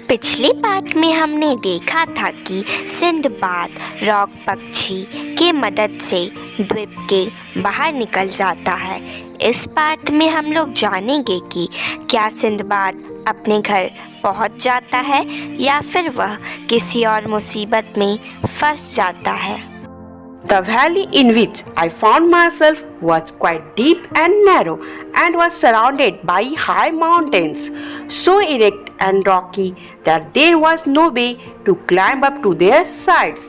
पिछले पार्ट में हमने देखा था कि सिंदबाद रॉक पक्षी के मदद से द्वीप के बाहर निकल जाता है। इस पार्ट में हम लोग जानेंगे कि क्या सिंदबाद अपने घर पहुंच जाता है या फिर वह किसी और मुसीबत में फंस जाता है। The valley in which I found myself was quite deep and narrow and was surrounded by high mountains, so erect and rocky that there was no way to climb up to their sides.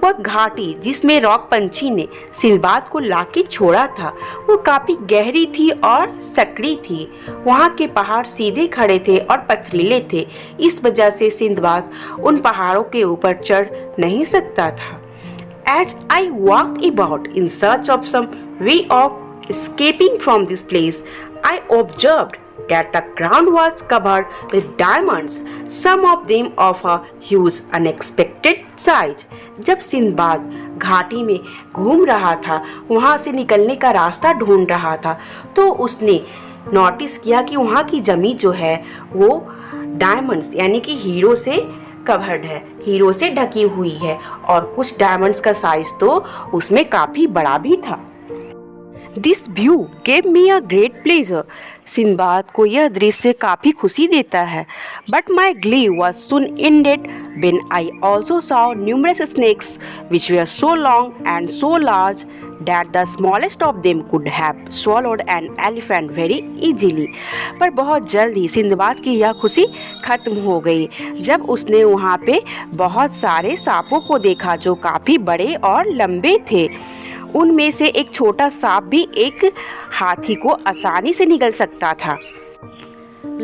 वह घाटी जिसमें rock पंछी ने Sinbad को लाके छोड़ा था वो काफी गहरी थी और सकड़ी थी। वहाँ के पहाड़ सीधे खड़े थे और पथरीले थे, इस वजह से सिंदबाद उन पहाड़ों के ऊपर चढ़ नहीं सकता था। As I walked about in search of some way of escaping from this place, I observed that the ground was covered with diamonds, some of them of a huge unexpected size. जब Sinbad घाटी में घूम रहा था, वहाँ से निकलने का रास्ता ढूंढ रहा था, तो उसने नोटिस किया कि वहाँ की ज़मीन जो है वो डायमंड्स यानी कि हीरो से कवर्ड है, हीरो से ढकी हुई है और कुछ डायमंड्स का साइज तो उसमें काफी बड़ा भी था। This view gave me a great pleasure. Sinbad को यह दृश्य काफी खुशी देता है। But my glee was soon ended when I also saw numerous snakes which were so long and so large that the smallest of them could have swallowed an elephant very easily. पर बहुत जल्द ही Sinbad की यह खुशी खत्म हो गई जब उसने वहाँ पे बहुत सारे सांपों को देखा जो काफ़ी बड़े और लंबे थे। उनमें से एक छोटा सांप भी एक हाथी को आसानी से निगल सकता था।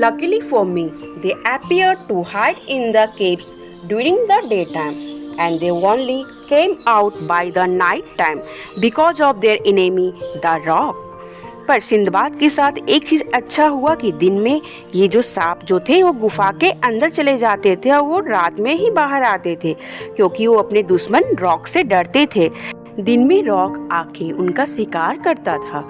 Luckily for me, they appeared to hide in the caves during the daytime, and they only came out by the night time because of their enemy, the rock. पर सिंदबाद के साथ एक चीज़ अच्छा हुआ कि दिन में ये जो सांप जो थे वो गुफा के अंदर चले जाते थे और वो रात में ही बाहर आते थे क्योंकि वो अपने दुश्मन रॉक से डरते थे। दिन में रॉक आके उनका शिकार करता था।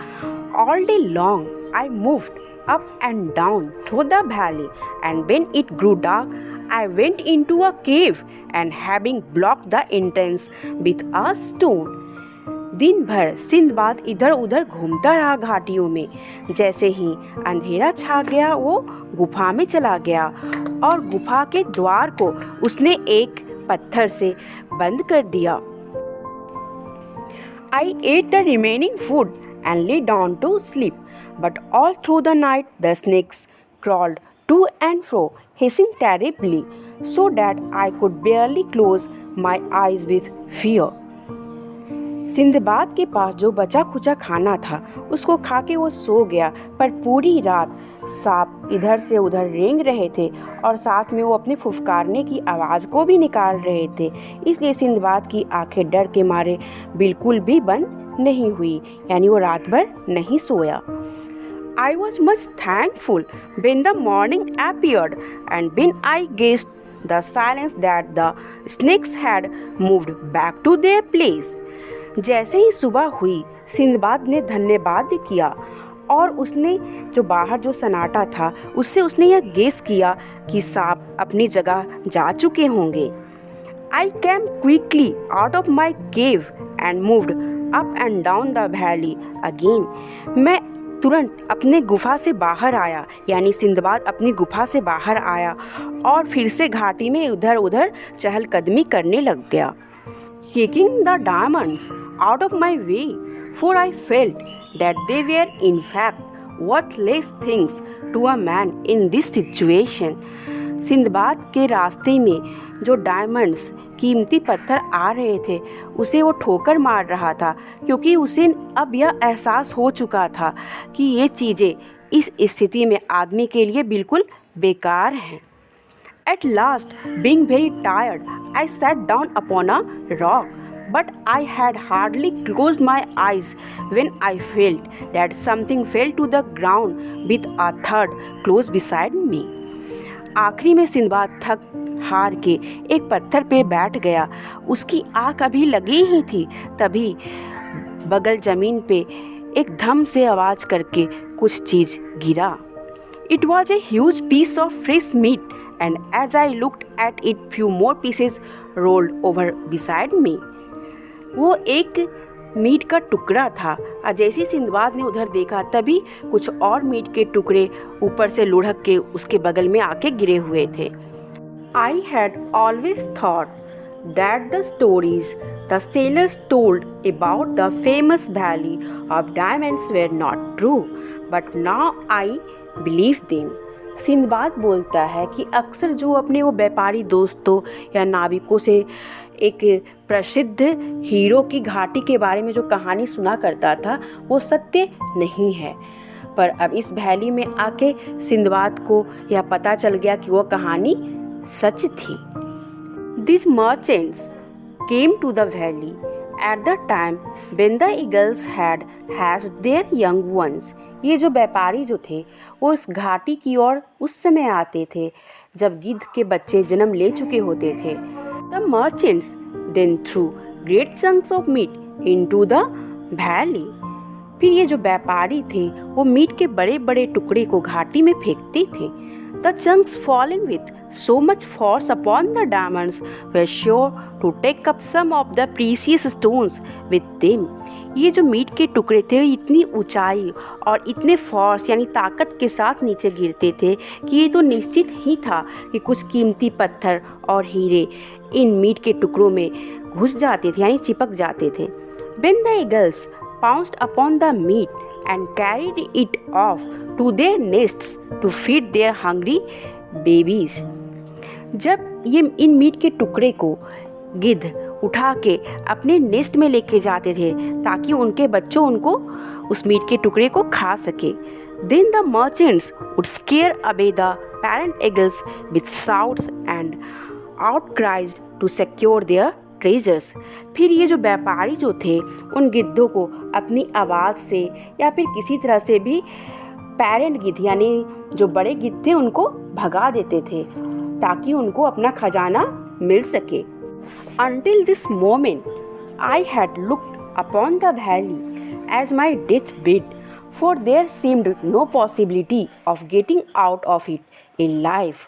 All day long I moved up and down through the valley, and when it grew dark I went into a cave and having blocked the entrance with a stone. दिन भर सिंदबाद इधर उधर घूमता रहा घाटियों में। जैसे ही अंधेरा छा गया वो गुफा में चला गया और गुफा के द्वार को उसने एक पत्थर से बंद कर दिया। I ate the remaining food and lay down to sleep, but all through the night the snakes crawled to and fro, hissing terribly, so that I could barely close my eyes with fear. Sinbad के पास जो बचा खुचा खाना था उसको खा के वो सो गया, पर पूरी रात सांप इधर से उधर रेंग रहे थे और साथ में वो अपने फुफकारने की आवाज़ को भी निकाल रहे थे। इसलिए सिंदबाद की आंखें डर के मारे बिल्कुल भी बंद नहीं हुई, यानी वो रात भर नहीं सोया। I was much thankful when the morning appeared and when I guessed the silence that the snakes had moved back to their place. जैसे ही सुबह हुई सिंदबाद ने धन्यवाद किया और उसने जो बाहर जो सन्नाटा था उससे उसने यह गेस किया कि सांप अपनी जगह जा चुके होंगे। I came quickly out of my cave and moved up and down the valley again. मैं तुरंत अपने गुफा से बाहर आया, यानी सिंदबाद अपनी गुफा से बाहर आया और फिर से घाटी में उधर उधर चहलकदमी करने लग गया। Kicking the diamonds out of my way, for I felt that they were in fact worthless things to a man in this situation. Sinbad के रास्ते में जो डायमंड्स कीमती पत्थर आ रहे थे उसे वो ठोकर मार रहा था क्योंकि उसे अब यह एहसास हो चुका था कि ये चीज़ें इस स्थिति में आदमी के लिए बिल्कुल बेकार हैं। At last, being very tired, I sat down upon a rock, but I had hardly closed my eyes when I felt that something fell to the ground with a thud close beside me. आखिरी में Sinbad थक हार के एक पत्थर पे बैठ गया। उसकी आँख अभी लगी ही थी, तभी बगल जमीन पे एक धम से आवाज़ करके कुछ चीज़ गिरा। It was a huge piece of fresh meat and as I looked at it, few more pieces rolled over beside me. वो एक मीट का टुकड़ा था और जैसे ही सिंदबाद ने उधर देखा तभी कुछ और मीट के टुकड़े ऊपर से लुढ़क के उसके बगल में आके गिरे हुए थे. I had always thought that the stories the sailors told about the famous Valley of Diamonds were not true, but now I believe them. Sinbad बोलता है कि अक्सर जो अपने वो व्यापारी दोस्तों या नाविकों से एक प्रसिद्ध हीरो की घाटी के बारे में जो कहानी सुना करता था वो सत्य नहीं है, पर अब इस वैली में आके सिंदबाद को यह पता चल गया कि वो कहानी सच थी. These merchants came to the valley at the time when the eagles had hatched their young ones. ये जो व्यापारी जो थे वो इस घाटी की ओर उस समय आते थे जब गिद्ध के बच्चे जन्म ले चुके होते थे. The merchants then threw great chunks of meat into the valley. फिर ये जो व्यापारी थे वो मीट के बड़े बड़े टुकड़े को घाटी में फेंकते थे. The chunks falling with so much force upon the diamonds were sure to take up some of the precious stones with them. ये जो मीट के टुकड़े थे इतनी ऊंचाई और इतने फोर्स यानी ताकत के साथ नीचे गिरते थे कि ये तो निश्चित ही था कि कुछ कीमती पत्थर और हीरे इन मीट के टुकड़ों में घुस जाते थे यानी चिपक जाते थे. When the eagles pounced upon the meat and carried it off to their nests to feed their hungry babies. जब ये इन मीट के टुकड़े को गिद्ध उठा के अपने नेस्ट में लेके जाते थे ताकि उनके बच्चों उनको उस मीट के टुकड़े को खा सके. Then the merchants would scare away the parent eagles with shouts and outcries to secure their treasures. फिर ये जो व्यापारी जो थे उन गिद्धों को अपनी आवाज़ से या फिर किसी तरह से भी पेरेंट गिद्ध यानी जो बड़े गिद्ध थे उनको भगा देते थे ताकि उनको अपना खजाना मिल सके. Until this moment, I had looked upon the valley as my death bed, for there seemed no possibility of getting out of it alive.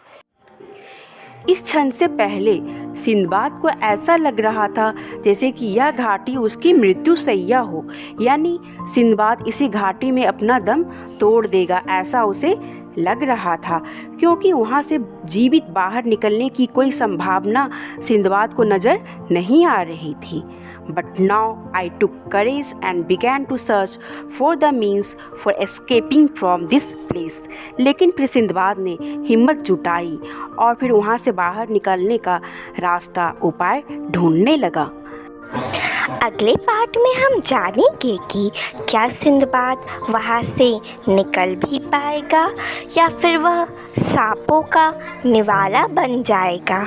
इस क्षण से पहले सिंदबाद को ऐसा लग रहा था जैसे कि यह घाटी उसकी मृत्यु शैया हो, यानी सिंदबाद इसी घाटी में अपना दम तोड़ देगा ऐसा उसे लग रहा था, क्योंकि वहाँ से जीवित बाहर निकलने की कोई संभावना सिंदबाद को नज़र नहीं आ रही थी. But now I took courage and began to search for the means for escaping from this place. लेकिन फिर सिंदबाद ने हिम्मत जुटाई और फिर वहाँ से बाहर निकलने का रास्ता उपाय ढूंढने लगा. अगले पार्ट में हम जानेंगे कि क्या सिंदबाद वहाँ से निकल भी पाएगा या फिर वह सांपों का निवाला बन जाएगा.